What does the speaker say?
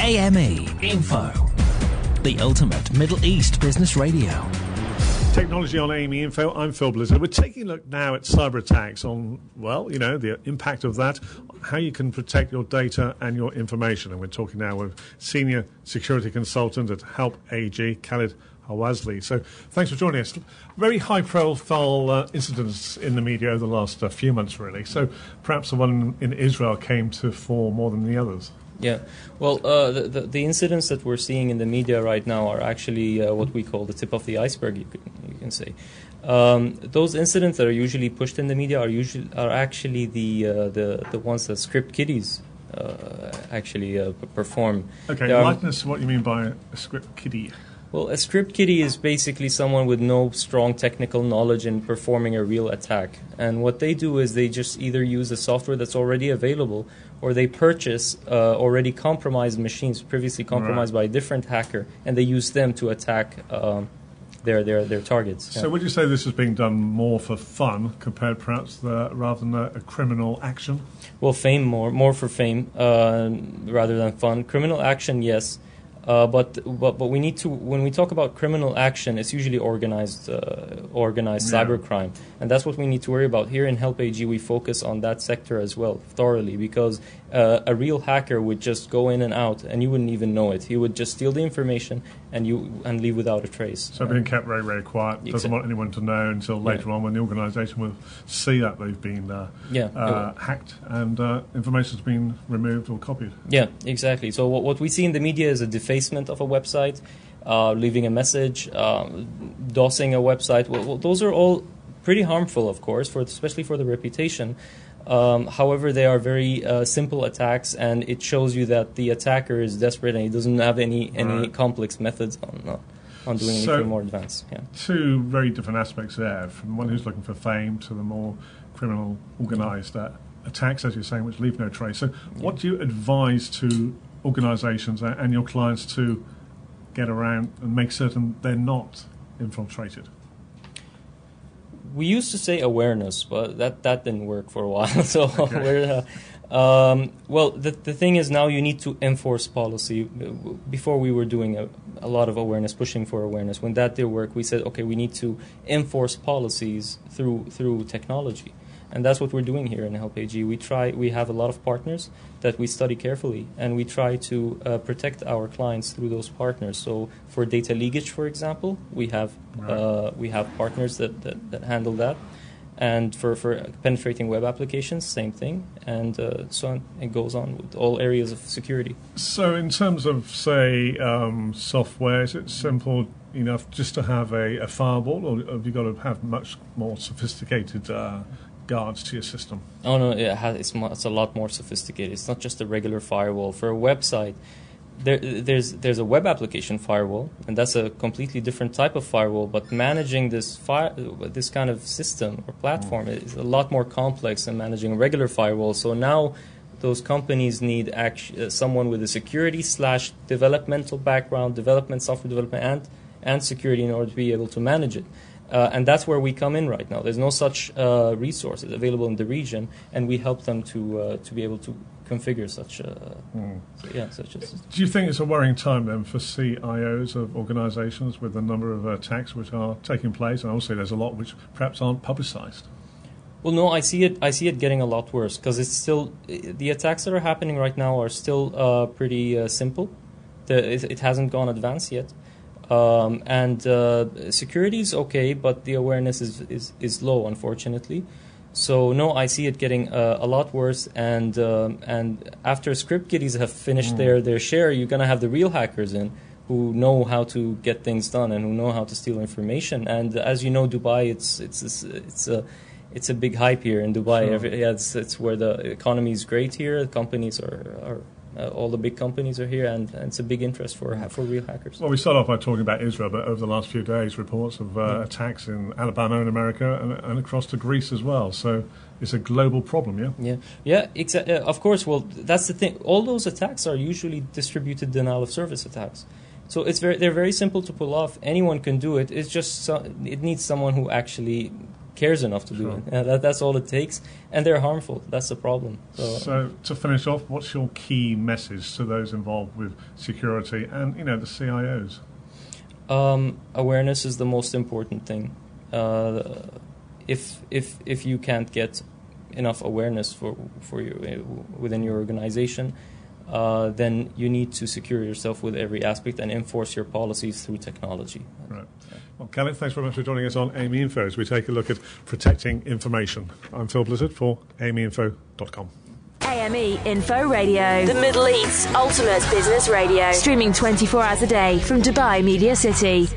AME Info, the ultimate Middle East business radio. Technology on AME Info. I'm Phil Blizzard. We're taking a look now at cyber attacks on, well, you know, the impact of that, how you can protect your data and your information. And we're talking now with senior security consultant at Help AG, Khaled AlHawasli. So thanks for joining us. Very high-profile incidents in the media over the last few months, really. So perhaps the one in Israel came to fore more than the others. Yeah, well, the incidents that we're seeing in the media right now are actually what we call the tip of the iceberg. You can say those incidents that are usually pushed in the media are actually the ones that script kiddies actually perform. Okay, enlighten us what you mean by a script kiddie. Well, a script kiddie is basically someone with no strong technical knowledge in performing a real attack. And what they do is they just either use the software that's already available, or they purchase already compromised machines, previously compromised by a different hacker, and they use them to attack their targets. So would you say this is being done more for fun compared perhaps rather than a criminal action? Well, fame more for fame rather than fun. Criminal action, yes. But we need to, when we talk about criminal action, it's usually organized cybercrime, and that's what we need to worry about. Here in Help AG, we focus on that sector as well thoroughly, because a real hacker would just go in and out, and you wouldn't even know it. He would just steal the information and leave without a trace. So being kept very, very quiet, doesn't want anyone to know until later on, when the organisation will see that they've been hacked and information's been removed or copied. Yeah, exactly. So what we see in the media is a defacement of a website, leaving a message, DOSing a website. Well, those are all pretty harmful, of course, especially for the reputation. However, they are very simple attacks, and it shows you that the attacker is desperate and he doesn't have any complex methods on doing anything more advanced. Yeah. Two very different aspects there, from one who's looking for fame to the more criminal, organised attacks, as you're saying, which leave no trace. So what do you advise to organisations and your clients to get around and make certain they're not infiltrated? We used to say awareness, but that didn't work for a while. So well, the thing is, now you need to enforce policy. Before we were doing a lot of awareness, pushing for awareness. When that did work, we said, okay, we need to enforce policies through technology. And that's what we're doing here in Help AG. We have a lot of partners that we study carefully, and we try to protect our clients through those partners. So for data leakage, for example, we have partners that handle that. And for penetrating web applications, same thing, and so on. It goes on with all areas of security. So in terms of, say, software, is it simple enough just to have a firewall, or have you got to have much more sophisticated guards to your system? Oh no, it's a lot more sophisticated. It's not just a regular firewall. For a website, there's a web application firewall, and that's a completely different type of firewall. But managing this kind of system or platform is a lot more complex than managing a regular firewall. So now those companies need someone with a security / developmental background, software development, and security in order to be able to manage it. And that's where we come in right now. There's no such resources available in the region, and we help them to be able to configure such. Do you think it's a worrying time then for CIOs of organisations with the number of attacks which are taking place, and also there's a lot which perhaps aren't publicised? Well, no, I see it getting a lot worse, because it's still the attacks that are happening right now are still pretty simple. It hasn't gone advanced yet. And security is okay, but the awareness is low, unfortunately. So no, I see it getting a lot worse. And after script kiddies have finished their share, you're gonna have the real hackers in, who know how to get things done and who know how to steal information. And as you know, Dubai, it's a big hype here in Dubai. Sure. It's where the economy is great here. The companies are all the big companies are here, and it's a big interest for real hackers. Well, we start off by talking about Israel, but over the last few days, reports of attacks in Alabama in America and across to Greece as well. So it's a global problem, yeah. Of course. Well, that's the thing. All those attacks are usually distributed denial of service attacks. So they're very simple to pull off. Anyone can do it. It's just it needs someone who actually cares enough to do it. That's all it takes, and they're harmful. That's the problem. So to finish off, what's your key message to those involved with security and the CIOs? Awareness is the most important thing. If you can't get enough awareness for you within your organization, then you need to secure yourself with every aspect and enforce your policies through technology. Right. Well, Khaled, thanks very much for joining us on AMI Info as we take a look at protecting information. I'm Phil Blizzard for AMIinfo.com. AME Info Radio, the Middle East's ultimate business radio. Streaming 24 hours a day from Dubai Media City.